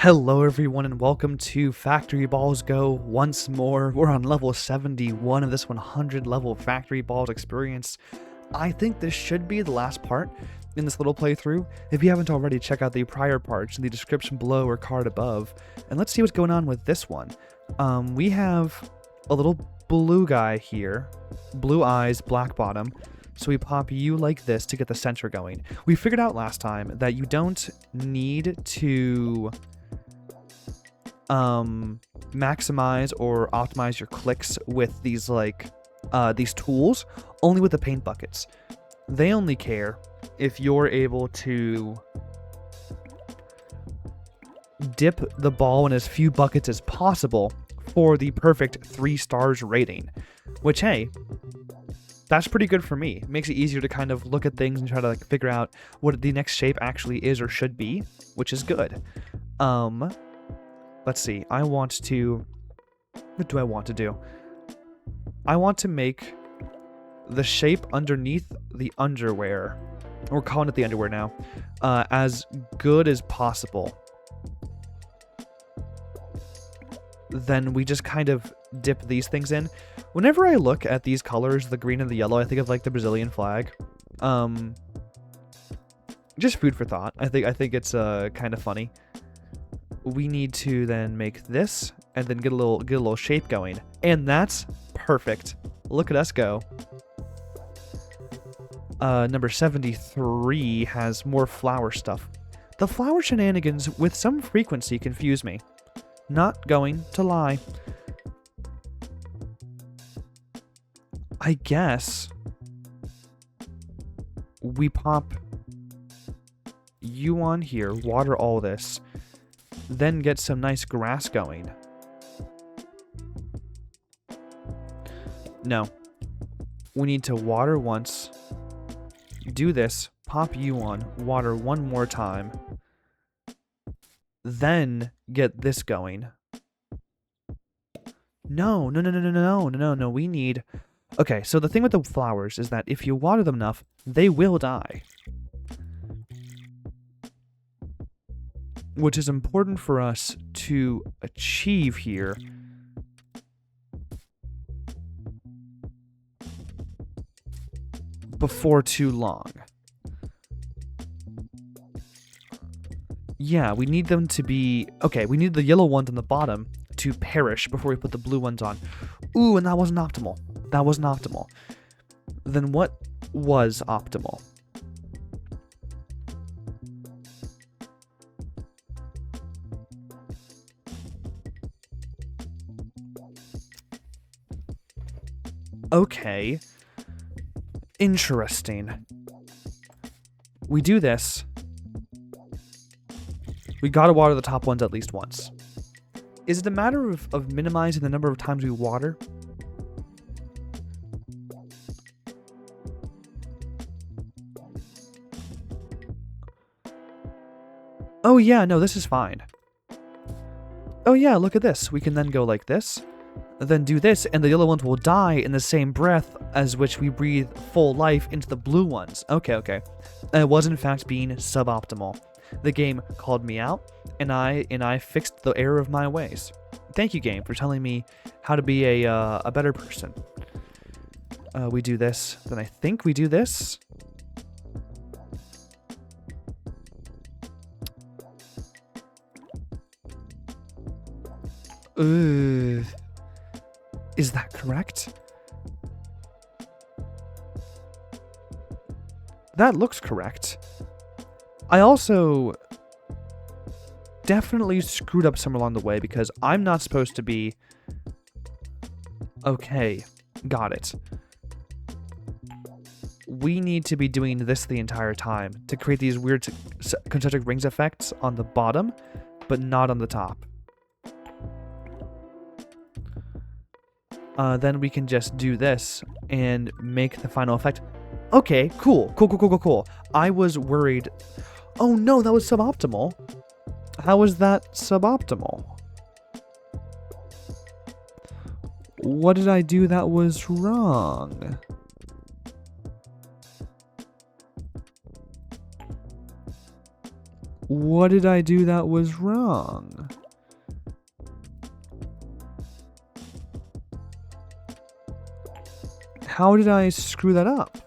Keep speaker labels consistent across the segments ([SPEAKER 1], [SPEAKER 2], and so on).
[SPEAKER 1] Hello everyone and welcome to Factory Balls Go once more. We're on level 71 of this 100 level Factory Balls experience. I think this should be the last part in this little playthrough. If you haven't already, check out the prior parts in the description below or card above. And let's see what's going on with this one. We have a little blue guy here. Blue eyes, black bottom. So we pop you like this to get the center going. We figured out last time that you don't need to maximize or optimize your clicks with these these tools, only with the paint buckets. They only care if you're able to dip the ball in as few buckets as possible for the perfect 3 stars rating, which, hey, that's pretty good for me. It makes it easier to kind of look at things and try to figure out what the next shape actually is or should be, which is good. Let's see. What do I want to do? I want to make the shape underneath the underwear, we're calling it the underwear now, as good as possible. Then we just kind of dip these things in. Whenever I look at these colors, the green and the yellow, I think of the Brazilian flag. Just food for thought. I think it's kind of funny. We need to then make this and then get a little shape going, and that's perfect. Look at us go. Number 73 has more flower stuff. The flower shenanigans with some frequency confuse me. Not going to lie. I guess we pop you on here, water all this, then get some nice grass going. No. We need to water once, do this, pop you on, water one more time, then get this going. No, we need... Okay, so the thing with the flowers is that if you water them enough, they will die. Which is important for us to achieve here. Before too long. Yeah, we need them to be... Okay, we need the yellow ones on the bottom to perish before we put the blue ones on. Ooh, and that wasn't optimal. That wasn't optimal. Then what was optimal? Okay. Interesting. We do this. We gotta water the top ones at least once. Is it a matter of minimizing the number of times we water? Oh yeah, no, this is fine. Oh yeah, look at this. We can then go like this. Then do this, and the yellow ones will die in the same breath as which we breathe full life into the blue ones. Okay. It was in fact being suboptimal. The game called me out, and I fixed the error of my ways. Thank you, game, for telling me how to be a better person. We do this, then I think we do this. Ugh. Is that correct? That looks correct. I also definitely screwed up somewhere along the way because I'm not supposed to be... Okay, got it. We need to be doing this the entire time to create these weird concentric rings effects on the bottom, but not on the top. Then we can just do this and make the final effect. Okay, cool. I was worried. Oh no, that was suboptimal. How was that suboptimal? What did I do that was wrong? What did I do that was wrong? How did I screw that up?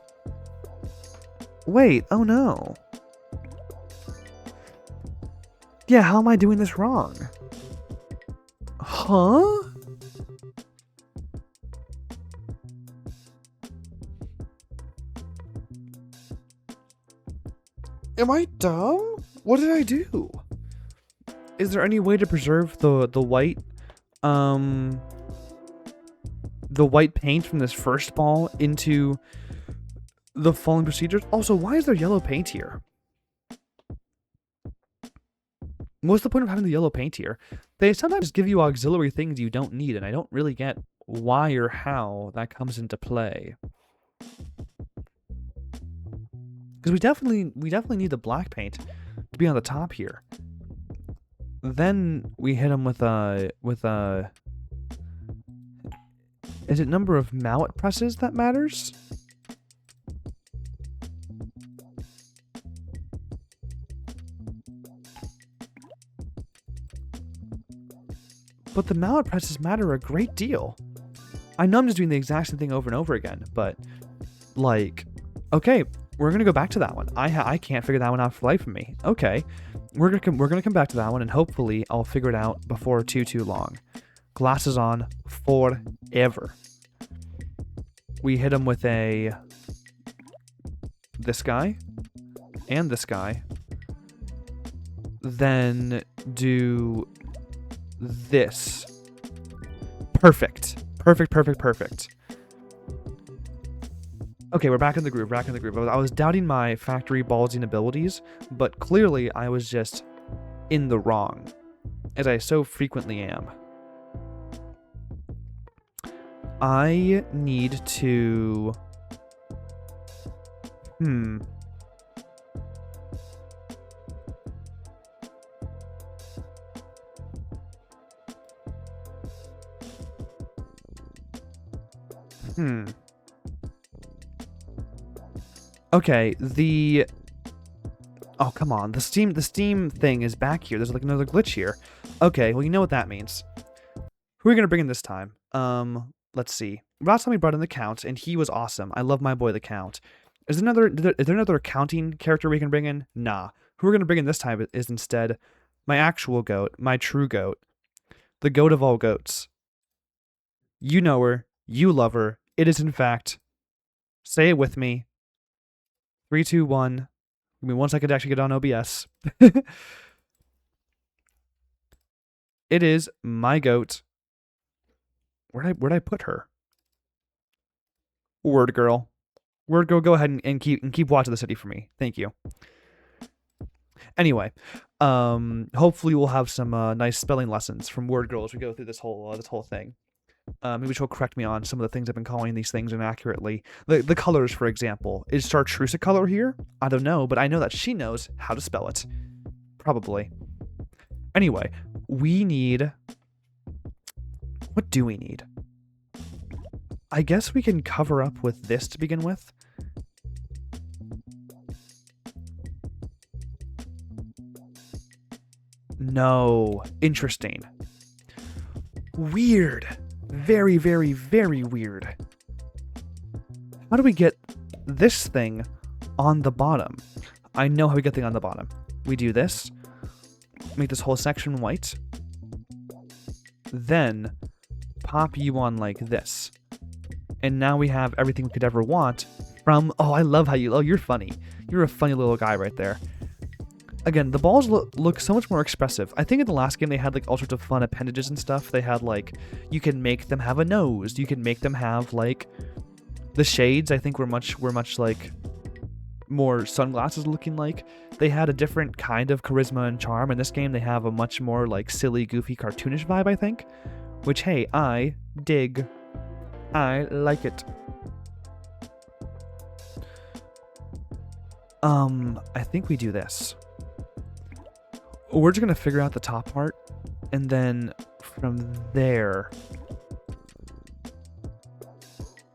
[SPEAKER 1] Wait, oh no. Yeah, how am I doing this wrong? Huh? Am I dumb? What did I do? Is there any way to preserve the white paint from this first ball into the following procedures? Also, why is there yellow paint here? What's the point of having the yellow paint here? They sometimes give you auxiliary things you don't need, and I don't really get why or how that comes into play. Because we definitely need the black paint to be on the top here. Then we hit them with a is it number of mallet presses that matters? But the mallet presses matter a great deal. I know I'm just doing the exact same thing over and over again, but like, okay, we're gonna go back to that one. I can't figure that one out for life of me. Okay, we're gonna come back to that one, and hopefully I'll figure it out before too long. Glasses on forever. We hit him with this guy and this guy. Then do this. Perfect. Perfect. Okay, we're back in the groove, I was doubting my factory ballsing abilities, but clearly I was just in the wrong, as I so frequently am. I need to... Okay, oh, come on. The steam thing is back here. There's like another glitch here. Okay, well, you know what that means. Who are we going to bring in this time? Let's see. Last time we brought in the Count, and he was awesome. I love my boy, the Count. Is there another accounting character we can bring in? Nah. Who we're going to bring in this time is instead my actual goat, my true goat, the goat of all goats. You know her. You love her. It is, in fact, say it with me. 3, 2, 1. I mean, once I could actually get on OBS. It is my goat. Where'd I put her? Word girl. Word girl, go ahead and keep watch of the city for me. Thank you. Anyway, hopefully we'll have some nice spelling lessons from Word Girl as we go through this whole thing. Maybe she'll correct me on some of the things I've been calling these things inaccurately. The colors, for example. Is chartreuse a color here? I don't know, but I know that she knows how to spell it. Probably. Anyway, we need... What do we need? I guess we can cover up with this to begin with. No. Interesting. Weird. Very, very, very weird. How do we get this thing on the bottom? I know how we get the thing on the bottom. We do this. Make this whole section white. Then pop you on like this. And now we have everything we could ever want from... Oh, I love how you... Oh, you're funny. You're a funny little guy right there. Again, the balls look so much more expressive. I think in the last game they had like all sorts of fun appendages and stuff. They had like, you can make them have a nose. You can make them have like, the shades I think were much like more sunglasses looking like. They had a different kind of charisma and charm. In this game they have a much more like silly, goofy, cartoonish vibe, I think. Which, hey, I dig. I like it. I think we do this. We're just going to figure out the top part, and then from there...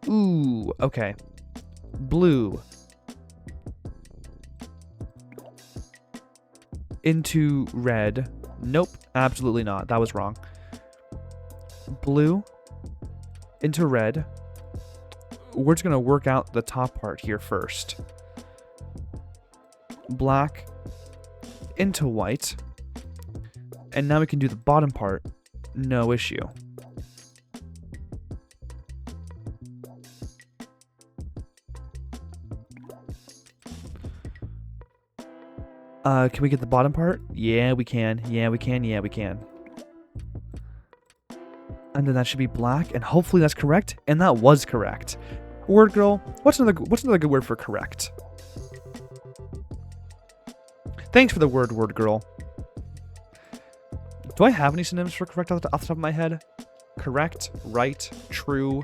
[SPEAKER 1] Ooh, okay. Blue. into red. Nope, absolutely not. That was wrong. Blue into red. We're just going to work out the top part here first. Black into white. And now we can do the bottom part. No issue. Can we get the bottom part? Yeah, we can. Yeah, we can. Yeah, we can. And then that should be black, and hopefully that's correct. And that was correct. Word girl, what's another good word for correct? Thanks for the word girl. Do I have any synonyms for correct off the top of my head? Correct, right, true,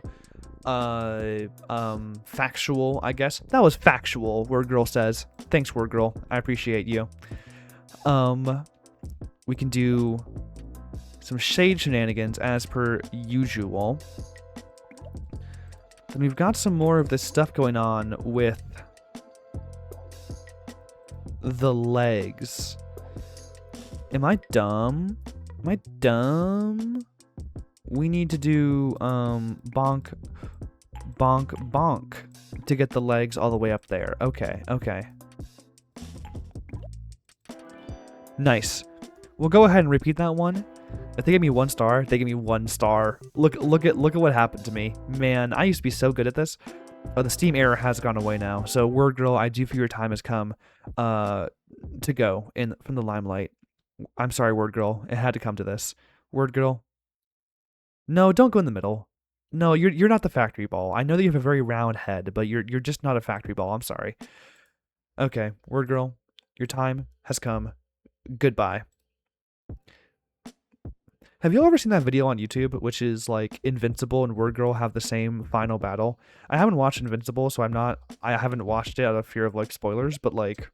[SPEAKER 1] factual, I guess. That was factual, word girl says. Thanks, word girl. I appreciate you. We can do some shade shenanigans as per usual. Then we've got some more of this stuff going on with the legs. Am I dumb? Am I dumb? We need to do bonk, bonk, bonk to get the legs all the way up there. Okay, okay. Nice. We'll go ahead and repeat that one. If they give me 1 star, they give me 1 star. Look at what happened to me. Man, I used to be so good at this. Oh, the Steam error has gone away now. So, word girl, I do feel your time has come to go from the limelight. I'm sorry, word girl. It had to come to this. Word girl. No, don't go in the middle. No, you're not the factory ball. I know that you have a very round head, but you're just not a factory ball. I'm sorry. Okay, word girl, your time has come. Goodbye. Have you ever seen that video on YouTube, which is like Invincible and Word Girl have the same final battle? I haven't watched Invincible, so I haven't watched it out of fear of like spoilers, but like,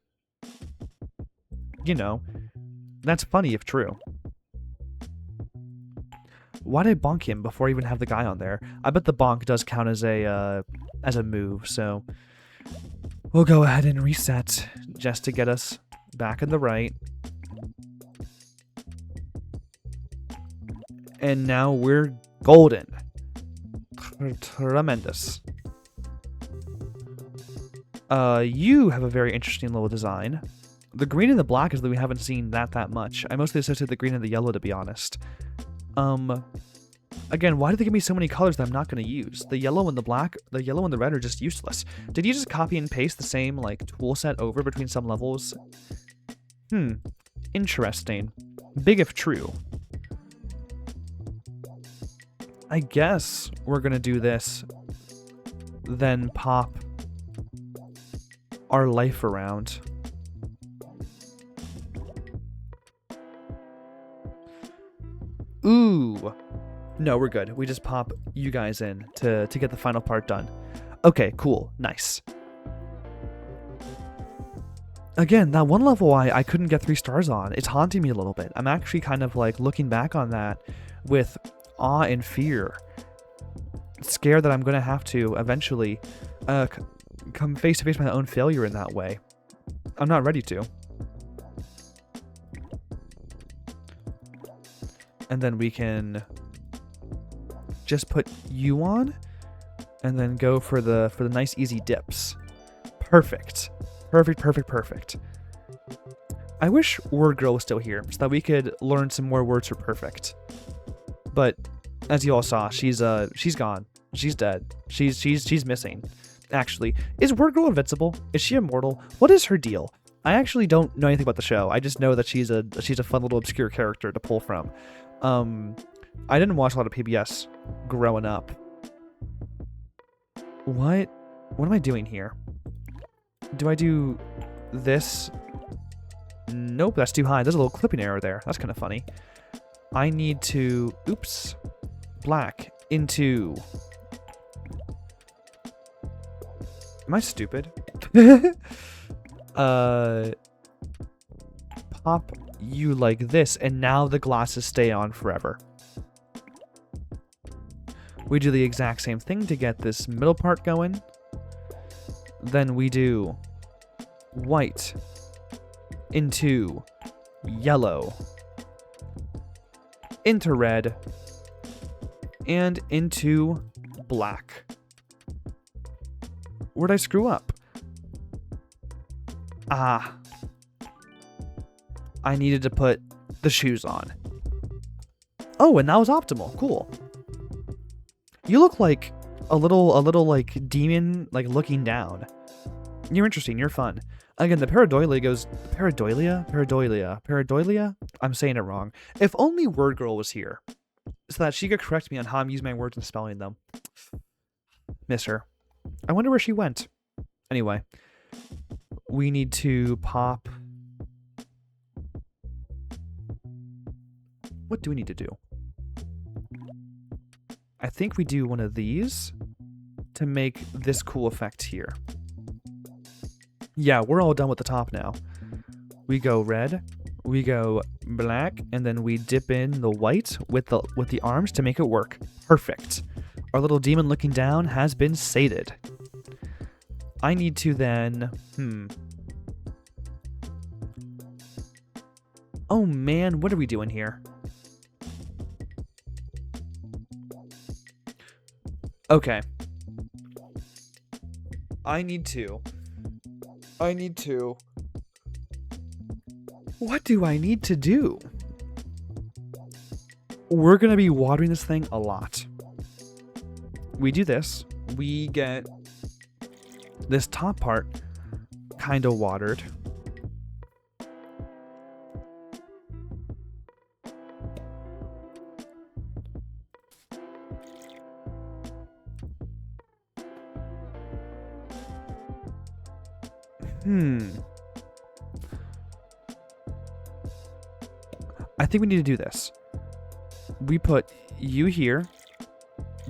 [SPEAKER 1] you know, that's funny if true. Why did I bonk him before I even have the guy on there? I bet the bonk does count as a move, so we'll go ahead and reset just to get us back in the right. And now we're golden. Tremendous. You have a very interesting little design. The green and the black is that we haven't seen that much. I mostly associate the green and the yellow, to be honest. Again, why did they give me so many colors that I'm not going to use? The yellow and the black, the yellow and the red are just useless. Did you just copy and paste the same, like, tool set over between some levels? Interesting. Big if true. I guess we're going to do this, then pop our life around. Ooh. No, we're good. We just pop you guys in to get the final part done. Okay, cool. Nice. Again, that one level I couldn't get 3 stars on. It's haunting me a little bit. I'm actually kind of like looking back on that with awe and fear. Scared that I'm going to have to eventually come face to face with my own failure in that way. I'm not ready to. And then we can just put you on and then go for the nice easy dips. Perfect. Perfect. I wish Word Girl was still here so that we could learn some more words for perfect. But as you all saw, she's gone. She's dead. She's missing. Actually, is Word Girl invincible? Is she immortal? What is her deal? I actually don't know anything about the show. I just know that she's a fun little obscure character to pull from. I didn't watch a lot of PBS growing up. What am I doing here? Do I do this? Nope, that's too high. There's a little clipping error there. That's kind of funny. I need to, oops, black into, am I stupid? Pop you like this, and now the glasses stay on forever. We do the exact same thing to get this middle part going. Then we do white into yellow, into red, and into black. Where'd I screw up? Ah. I needed to put the shoes on. Oh, and that was optimal. Cool. You look like a little like demon, like looking down. You're interesting. You're fun. Again, the pareidolia goes pareidolia. I'm saying it wrong. If only Word Girl was here, so that she could correct me on how I'm using my words and spelling them. Miss her. I wonder where she went. Anyway, we need to pop. What do we need to do? I think we do one of these to make this cool effect here. Yeah, we're all done with the top now. We go red, we go black, and then we dip in the white with the arms to make it work. Perfect. Our little demon looking down has been sated. I need to then... Oh man, what are we doing here? Okay. I need to... What do I need to do? We're gonna be watering this thing a lot. We do this. We get this top part kind of watered. I think we need to do this. We put you here.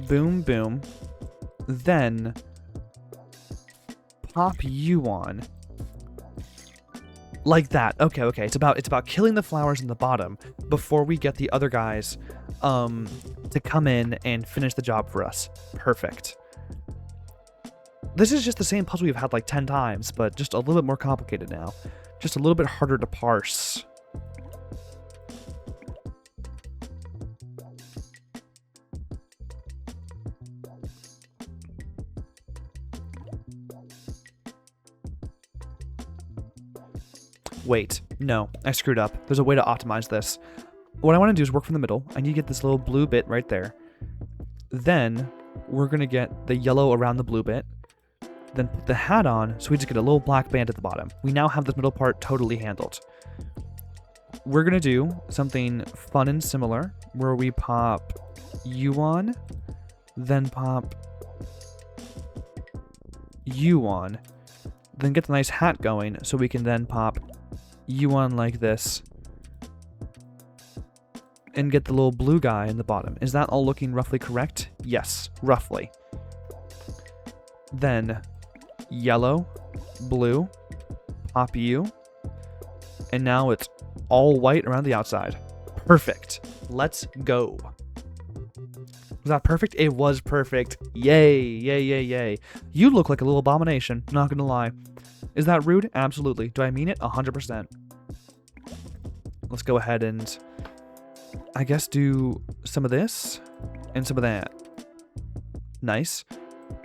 [SPEAKER 1] Boom, boom. Then pop you on. Like that. Okay, okay. It's about killing the flowers in the bottom before we get the other guys to come in and finish the job for us. Perfect. This is just the same puzzle we've had like 10 times, but just a little bit more complicated now. Just a little bit harder to parse. Wait, no, I screwed up. There's a way to optimize this. What I want to do is work from the middle. I need to get this little blue bit right there. Then we're going to get the yellow around the blue bit. Then put the hat on, so we just get a little black band at the bottom. We now have this middle part totally handled. We're going to do something fun and similar, where we pop you on, then pop you on, then get the nice hat going, so we can then pop you on like this, and get the little blue guy in the bottom. Is that all looking roughly correct? Yes, roughly. Then yellow, blue, pop you, and now it's all white around the outside. Perfect. Let's go. Was that perfect? It was perfect. Yay, yay, yay, yay. You look like a little abomination, not gonna lie. Is that rude? Absolutely. Do I mean it? 100%. Let's go ahead and, I guess, do some of this and some of that. Nice.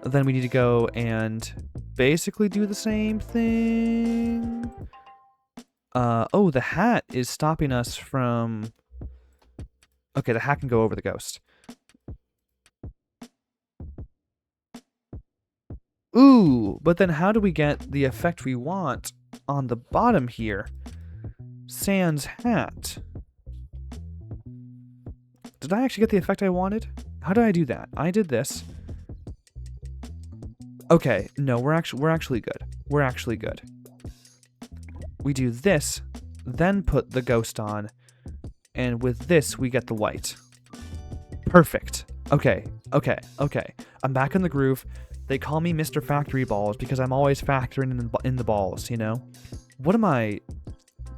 [SPEAKER 1] Then we need to go and basically do the same thing. Oh, the hat is stopping us from... Okay, the hat can go over the ghost. Ooh, but then how do we get the effect we want on the bottom here? Sans hat. Did I actually get the effect I wanted? How did I do that? I did this. Okay, no, we're actually good. We're actually good. We do this, then put the ghost on, and with this we get the white. Perfect. Okay, okay, okay. I'm back in the groove. They call me Mr. Factory Balls because I'm always factoring in the balls, you know? What am I...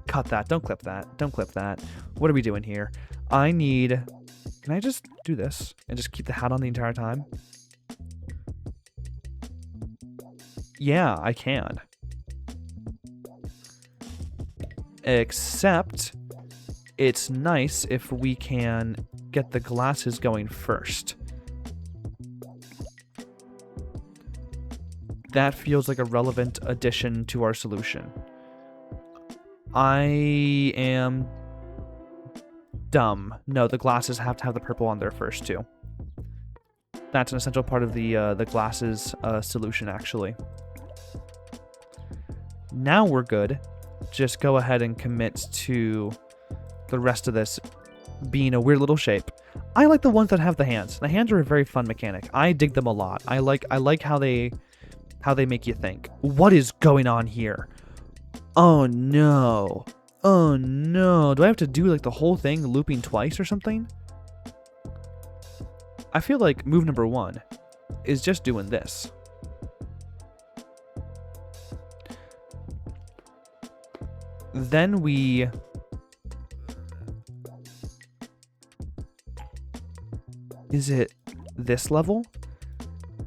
[SPEAKER 1] Cut that. Don't clip that. Don't clip that. What are we doing here? I need... Can I just do this and just keep the hat on the entire time? Yeah, I can. Except it's nice if we can get the glasses going first. That feels like a relevant addition to our solution. I am dumb. No, the glasses have to have the purple on there first too. That's an essential part of the glasses solution, actually. Now we're good. Just go ahead and commit to the rest of this being a weird little shape. I like the ones that have the hands. The hands are a very fun mechanic. I dig them a lot. I like how they make you think. What is going on here? Oh no. Oh no. Do I have to do like the whole thing looping twice or something? I feel like move number 1 is just doing this. Then we... Is it this level?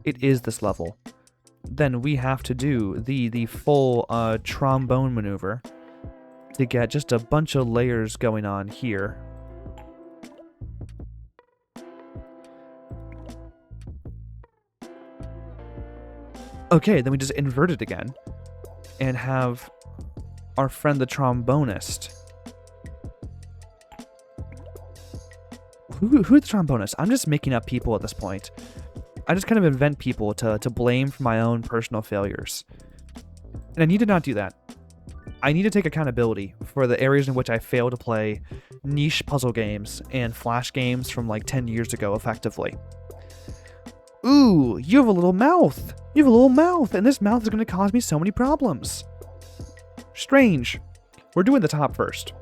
[SPEAKER 1] It is this level. Then we have to do the full trombone maneuver to get just a bunch of layers going on here. Okay, then we just invert it again and have our friend the trombonist. Who's the trombonist? I'm just making up people at this point. I just kind of invent people to blame for my own personal failures. And I need to not do that. I need to take accountability for the areas in which I fail to play niche puzzle games and flash games from like 10 years ago effectively. Ooh, you have a little mouth. You have a little mouth, and this mouth is going to cause me so many problems. Strange. We're doing the top first.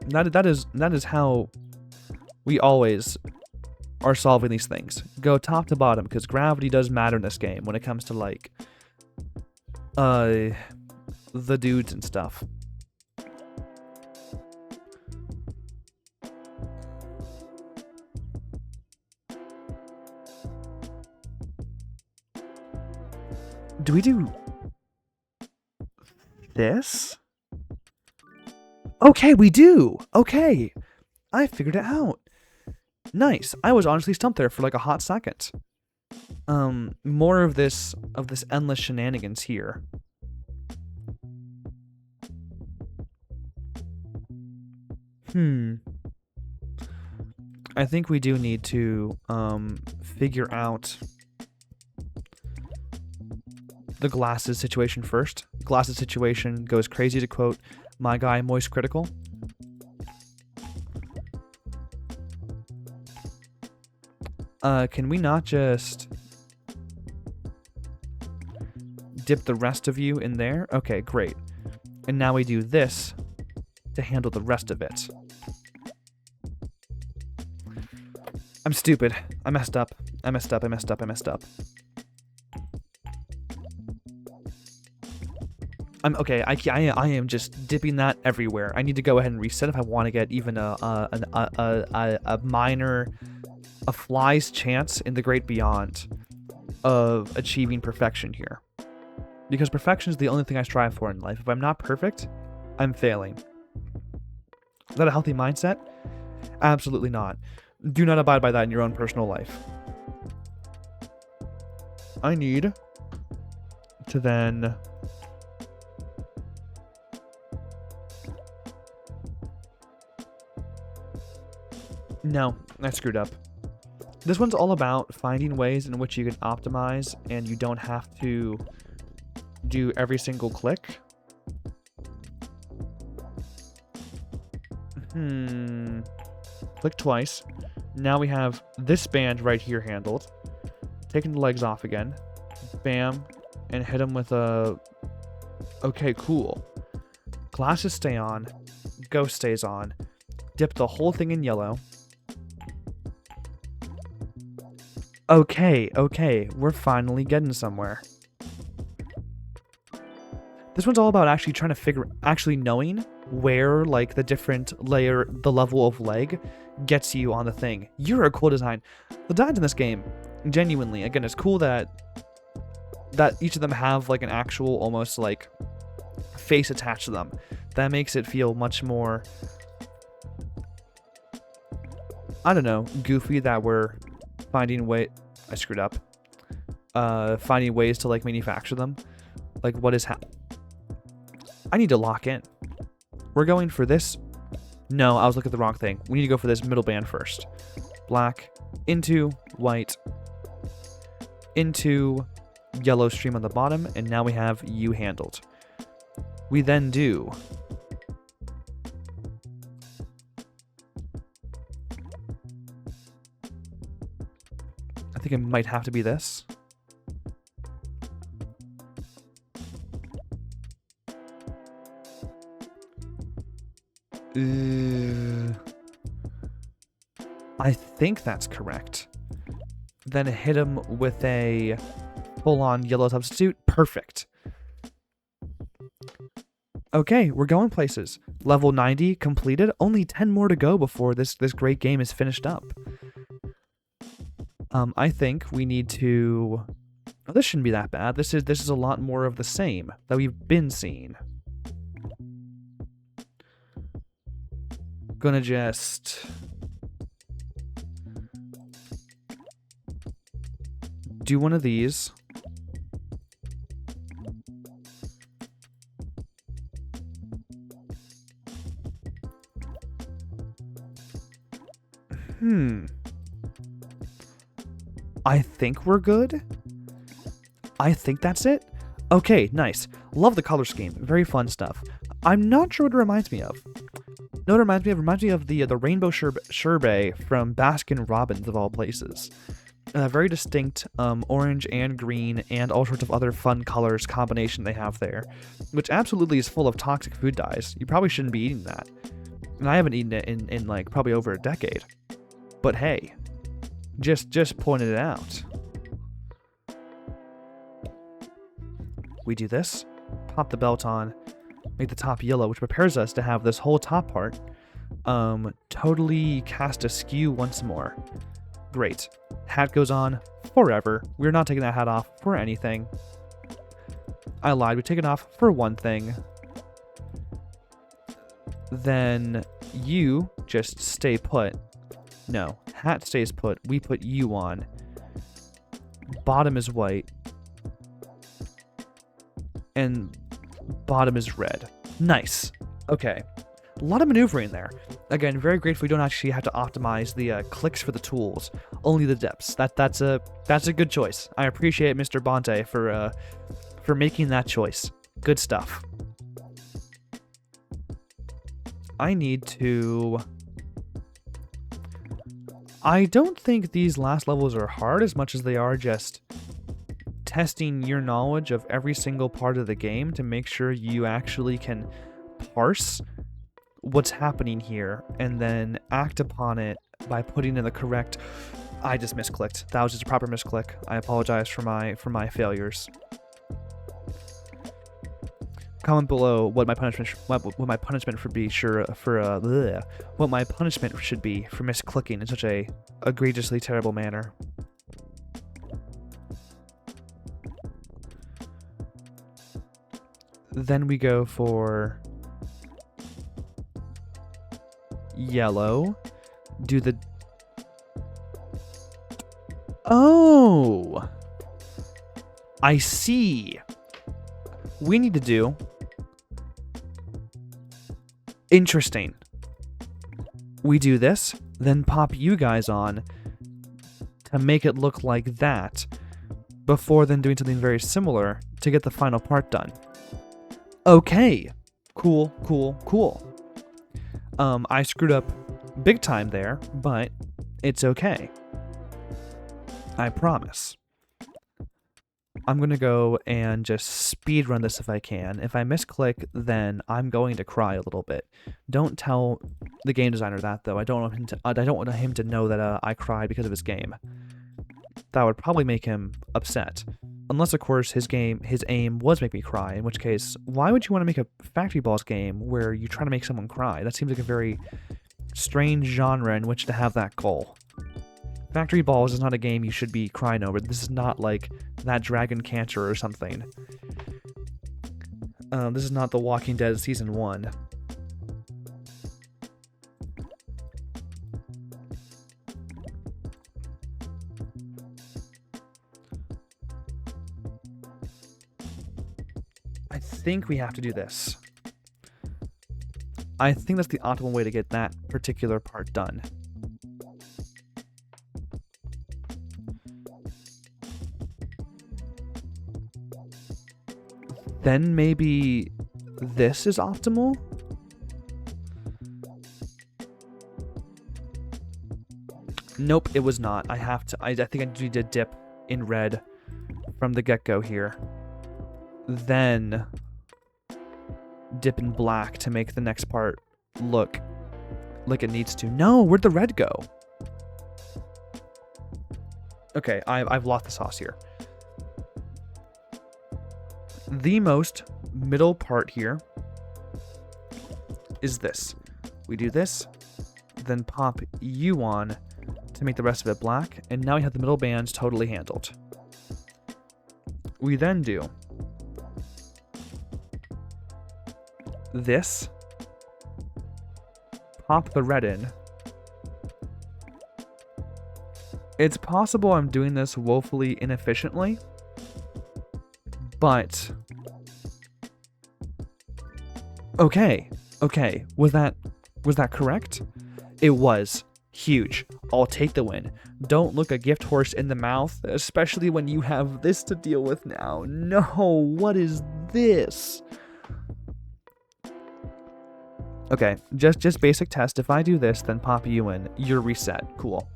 [SPEAKER 1] That is how we always are solving these things. Go top to bottom, because gravity does matter in this game when it comes to like the dudes and stuff. Do we do this? Okay, we do. Okay. I figured it out. Nice. I was honestly stumped there for like a hot second. More of this endless shenanigans here. I think we do need to figure out the glasses situation first. Glasses situation goes crazy, to quote my guy Moist Critical. Can we not just dip the rest of you in there? Okay, great. And now we do this to handle the rest of it. I'm stupid. I messed up. I messed up. I'm okay. I am just dipping that everywhere. I need to go ahead and reset if I want to get even a minor, a fly's chance in the great beyond of achieving perfection here. Because perfection is the only thing I strive for in life. If I'm not perfect, I'm failing. Is that a healthy mindset? Absolutely not. Do not abide by that in your own personal life. I need to then... No, I screwed up. This one's all about finding ways in which you can optimize and you don't have to do every single click. Click twice. Now we have this band right here handled. Taking the legs off again. Bam. And hit them with a... Okay, cool. Glasses stay on. Ghost stays on. Dip the whole thing in yellow. Okay, we're finally getting somewhere. This one's all about actually trying to actually knowing where, like, the level of leg gets you on the thing. You're a cool design. The designs in this game, genuinely, again, it's cool that each of them have, like, an actual, almost, like, face attached to them. That makes it feel much more I don't know, goofy that we're finding I screwed up. Finding ways to like manufacture them. Like what is I need to lock in. We're going for this. No, I was looking at the wrong thing. We need to go for this middle band first. Black into white into yellow stream on the bottom, and now we have U handled. We then do I think it might have to be this. I think that's correct. Then hit him with a full-on yellow substitute. Perfect. Okay, we're going places. Level 90 completed. Only 10 more to go before this great game is finished up. I think we need to... Oh, this shouldn't be that bad. This is a lot more of the same that we've been seeing. Gonna just... do one of these. I think we're good. I think that's it. Okay, nice. Love the color scheme. Very fun stuff. I'm not sure what it reminds me of. No, it reminds me of the rainbow sherbet from Baskin Robbins of all places. Very distinct orange and green and all sorts of other fun colors combination they have there, which absolutely is full of toxic food dyes. You probably shouldn't be eating that. And I haven't eaten it in like probably over a decade. But hey, just pointed it out. We do this, pop the belt on, make the top yellow, which prepares us to have this whole top part totally cast askew once more. Great. Hat goes on forever. We're not taking that hat off for anything. I lied. We take it off for one thing. Then you just stay put. No. Hat stays put. We put you on. Bottom is white. And bottom is red. Nice. Okay. A lot of maneuvering there. Again, very grateful we don't actually have to optimize the clicks for the tools, only the depths. That's a good choice. I appreciate Mr. Bonte for making that choice. Good stuff. I need to... I don't think these last levels are hard as much as they are just testing your knowledge of every single part of the game to make sure you actually can parse what's happening here and then act upon it by putting in the correct... I just misclicked. That was just a proper misclick. I apologize for my failures. Comment below what my punishment what my punishment should be what my punishment should be for misclicking in such a egregiously terrible manner. Then we go for yellow. Do the... Oh! I see. We need to do... Interesting. We do this, then pop you guys on to make it look like that, before then doing something very similar to get the final part done. Okay. Cool, cool, cool. I screwed up big time there, but it's okay. I promise. I'm going to go and just speed run this if I can. If I misclick, then I'm going to cry a little bit. Don't tell the game designer that, though. I don't want him to know that I cried because of his game. That would probably make him upset. Unless, of course, his aim was make me cry, in which case, why would you want to make a Factory Balls game where you try to make someone cry? That seems like a very strange genre in which to have that goal. Factory Balls is not a game you should be crying over. This is not like that Dragon Cancer or something. This is not The Walking Dead Season 1. I think we have to do this. I think that's the optimal way to get that particular part done. Then maybe this is optimal? Nope, it was not. I have to, I think I need to dip in red from the get-go here. Then dip in black to make the next part look like it needs to. No, where'd the red go? Okay, I've lost the sauce here. The most middle part here is this. We do this, then pop U on to make the rest of it black, and now we have the middle bands totally handled. We then do this, pop the red in. It's possible I'm doing this woefully inefficiently, but okay, was that correct? It was. Huge. I'll take the win. Don't look a gift horse in the mouth, especially when you have this to deal with now. No, what is this? Okay, just basic test. If I do this, then pop you in. You're reset. Cool.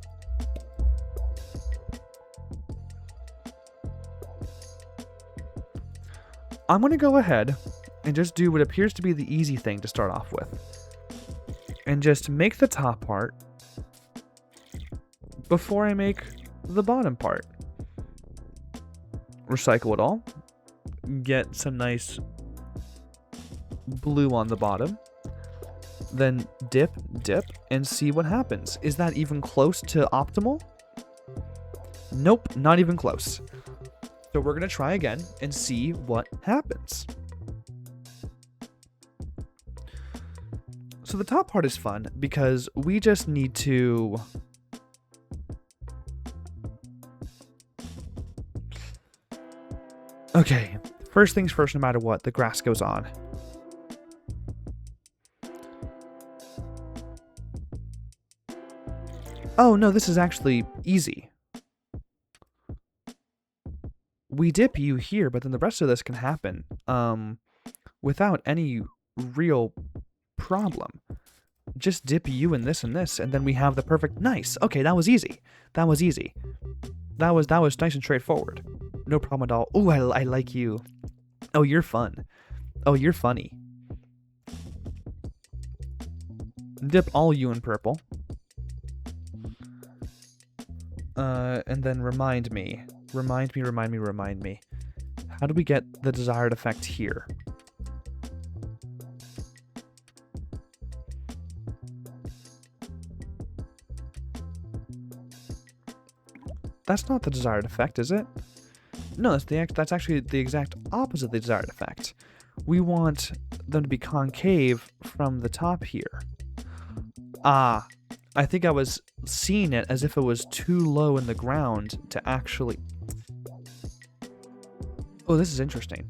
[SPEAKER 1] I'm going to go ahead and just do what appears to be the easy thing to start off with. And just make the top part before I make the bottom part. Recycle it all. Get some nice blue on the bottom. Then dip, and see what happens. Is that even close to optimal? Nope, not even close. So we're going to try again and see what happens. So the top part is fun because we just need to okay, first things first, no matter what, the grass goes on. Oh no, this is actually easy. We dip you here, but then the rest of this can happen without any real problem. Just dip you in this and this, and then we have the perfect. Nice. Okay, that was easy. That was easy. That was nice and straightforward. No problem at all. Oh, I like you. Oh, you're fun. Oh, you're funny. Dip all you in purple. And then remind me. Remind me. How do we get the desired effect here? That's not the desired effect, is it? No, that's actually the exact opposite of the desired effect. We want them to be concave from the top here. Ah, I think I was seeing it as if it was too low in the ground to actually... Oh, this is interesting.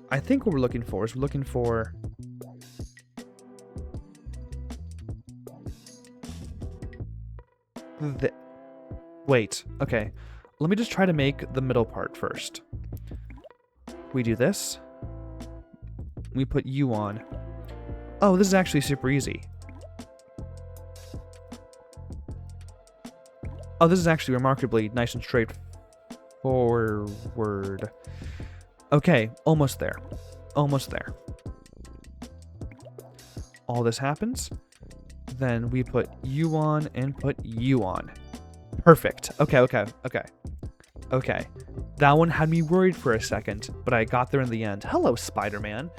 [SPEAKER 1] I think what we're looking for is Wait, okay. Let me just try to make the middle part first. We do this. We put you on. Oh, this is actually super easy. Oh, this is actually remarkably nice and straightforward. Okay, almost there. Almost there. All this happens. Then we put you on and put you on. Perfect. Okay. That one had me worried for a second, but I got there in the end. Hello, Spider-Man.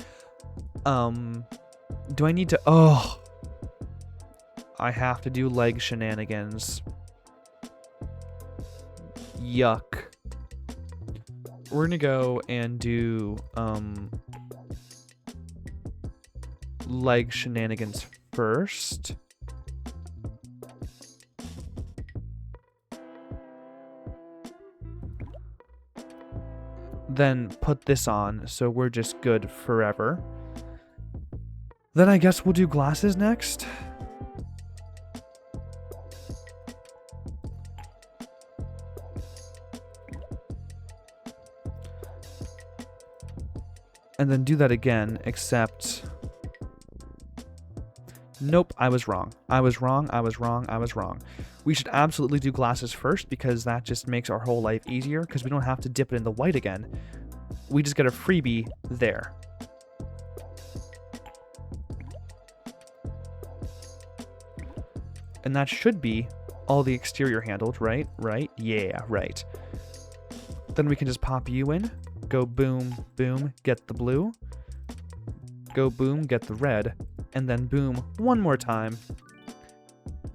[SPEAKER 1] Do I need to... Oh. I have to do leg shenanigans. Yuck. We're gonna go and do, leg shenanigans first. then put this on, so we're just good forever. Then I guess we'll do glasses next. And then do that again, except... Nope, I was wrong. I was wrong. We should absolutely do glasses first, because that just makes our whole life easier, because we don't have to dip it in the white again. We just get a freebie there. And that should be all the exterior handled, right? Right? Yeah, right. Then we can just pop you in. Go boom, boom, get the blue. Go boom, get the red. And then boom, one more time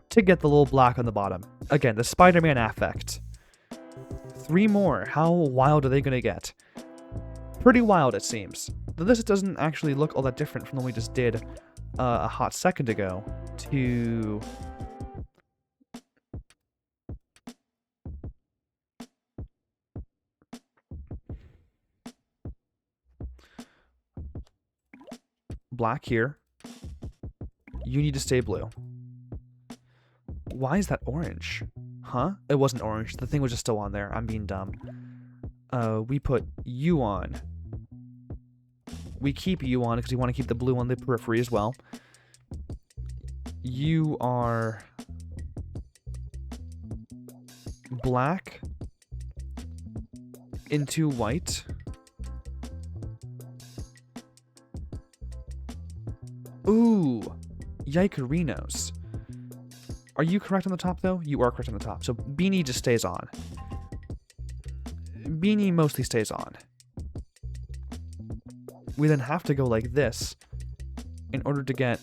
[SPEAKER 1] to get the little black on the bottom. Again, the Spider-Man affect. 3 more. How wild are they going to get? Pretty wild, it seems. Though this doesn't actually look all that different from the one we just did a hot second ago to... Black here. You need to stay blue. Why is that orange? Huh? It wasn't orange. The thing was just still on there. I'm being dumb. We put you on. We keep you on because we want to keep the blue on the periphery as well. You are black into white. Ooh, yikerinos. Are you correct on the top, though? You are correct on the top. So beanie just stays on. Beanie mostly stays on. We then have to go like this in order to get...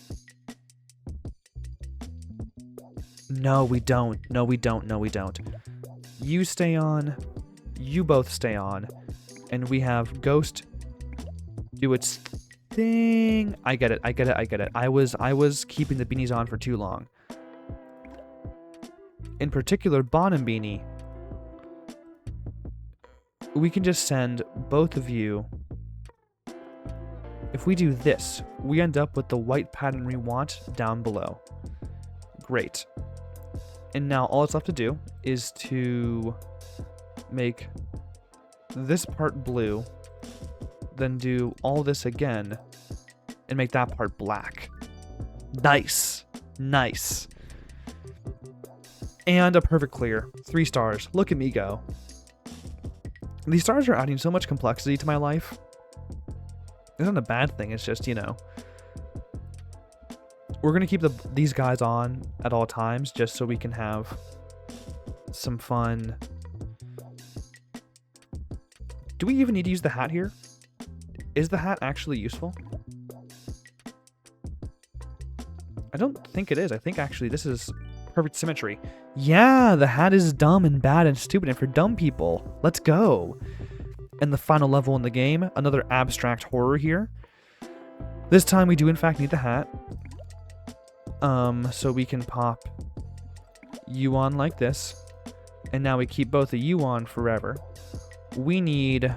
[SPEAKER 1] No, we don't. No, we don't. No, we don't. You stay on. You both stay on. And we have Ghost do its thing. I get it. I was keeping the beanies on for too long. In particular, bottom beanie, we can just send both of you. If we do this, we end up with the white pattern we want down below. Great. And now all it's left to do is to make this part blue, then do all this again, and make that part black. Nice. Nice. And a perfect clear. 3 stars. Look at me go. These stars are adding so much complexity to my life. It's not a bad thing, it's just, you know. We're going to keep these guys on at all times, just so we can have some fun. Do we even need to use the hat here? Is the hat actually useful? I don't think it is. I think actually this is perfect symmetry. Yeah, the hat is dumb and bad and stupid and for dumb people. Let's go. And the final level in the game, another abstract horror here. This time we do in fact need the hat. So we can pop you on like this. And now we keep both of you on forever. We need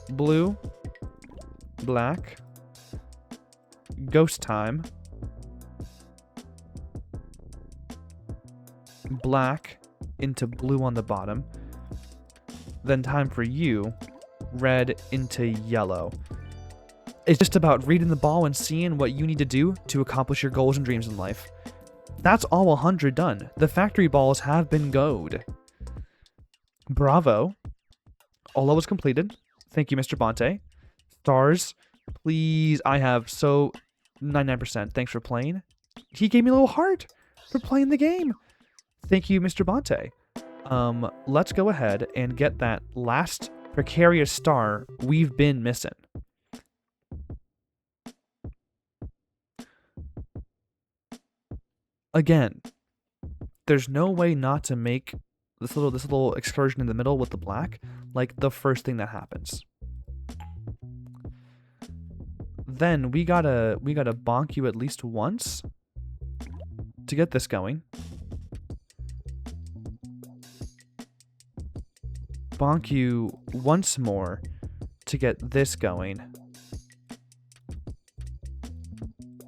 [SPEAKER 1] blue, black, ghost time, black into blue on the bottom, then time for you, red into yellow. It's just about reading the ball and seeing what you need to do to accomplish your goals and dreams in life. That's all 100 done. The factory balls have been go'd. Bravo. All was completed. Thank you, Mr. Bonte. Stars, please. I have so 99%. Thanks for playing. He gave me a little heart for playing the game. Thank you, Mr. Bonte. Let's go ahead and get that last precarious star we've been missing. Again, there's no way not to make this little excursion in the middle with the black like the first thing that happens. Then we gotta bonk you at least once to get this going. bonk you once more to get this going.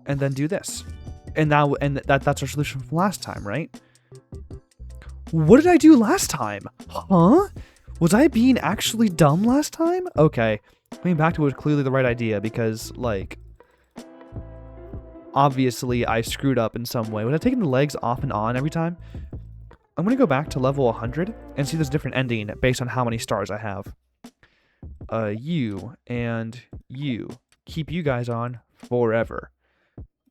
[SPEAKER 1] And then do this. And that's our solution from last time, right? What did I do last time? Huh? Was I being actually dumb last time? Okay. Coming back to it was clearly the right idea because, like, obviously I screwed up in some way. Was I taking the legs off and on every time? I'm going to go back to level 100 and see this different ending based on how many stars I have. You and you. Keep you guys on forever.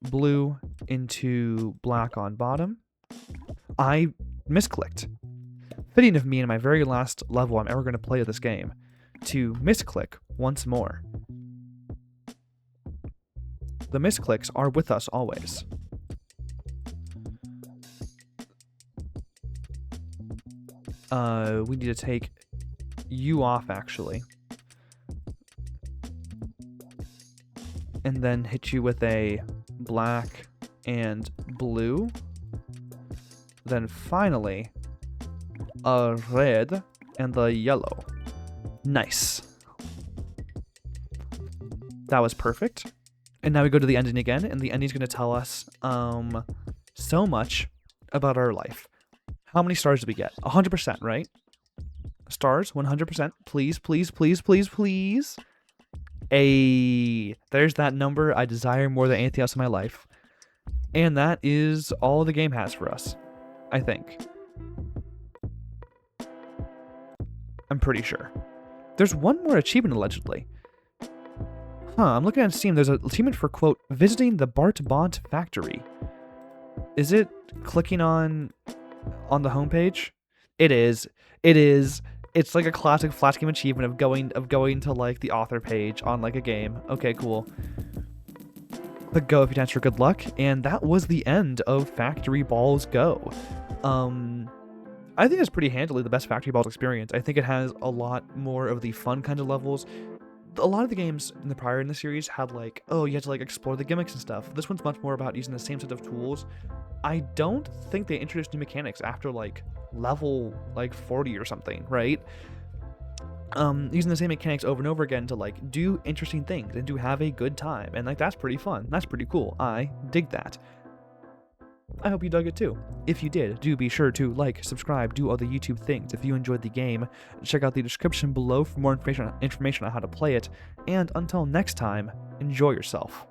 [SPEAKER 1] Blue into black on bottom. I misclicked. Fitting of me in my very last level I'm ever going to play of this game to misclick once more. The misclicks are with us always. We need to take you off, actually. And then hit you with a black and blue. Then finally, a red and the yellow. Nice. That was perfect. And now we go to the ending again, and the ending's going to tell us so much about our life. How many stars did we get? 100%, right? Stars, 100%. Please, please, please, please, please. There's that number I desire more than anything else in my life. And that is all the game has for us, I think. I'm pretty sure. There's one more achievement, allegedly. I'm looking at Steam. There's an achievement for, quote, visiting the Bart Bont factory. Is it clicking on the homepage? It is. It is. It's like a classic Flash game achievement of going to like the author page on like a game. Okay, cool. Click go if you dance for good luck. And that was the end of Factory Balls Go. I think it's pretty handily the best Factory Balls experience. I think it has a lot more of the fun kind of levels. A lot of the games in the series had like, oh, you had to like explore the gimmicks and stuff. This one's much more about using the same set of tools. I don't think they introduced new mechanics after like level like 40 or something, right? Using the same mechanics over and over again to like do interesting things and to have a good time. And like that's pretty fun. That's pretty cool. I dig that. I hope you dug it too. If you did, do be sure to like, subscribe, do all the YouTube things. If you enjoyed the game, check out the description below for more information on how to play it. And until next time, enjoy yourself.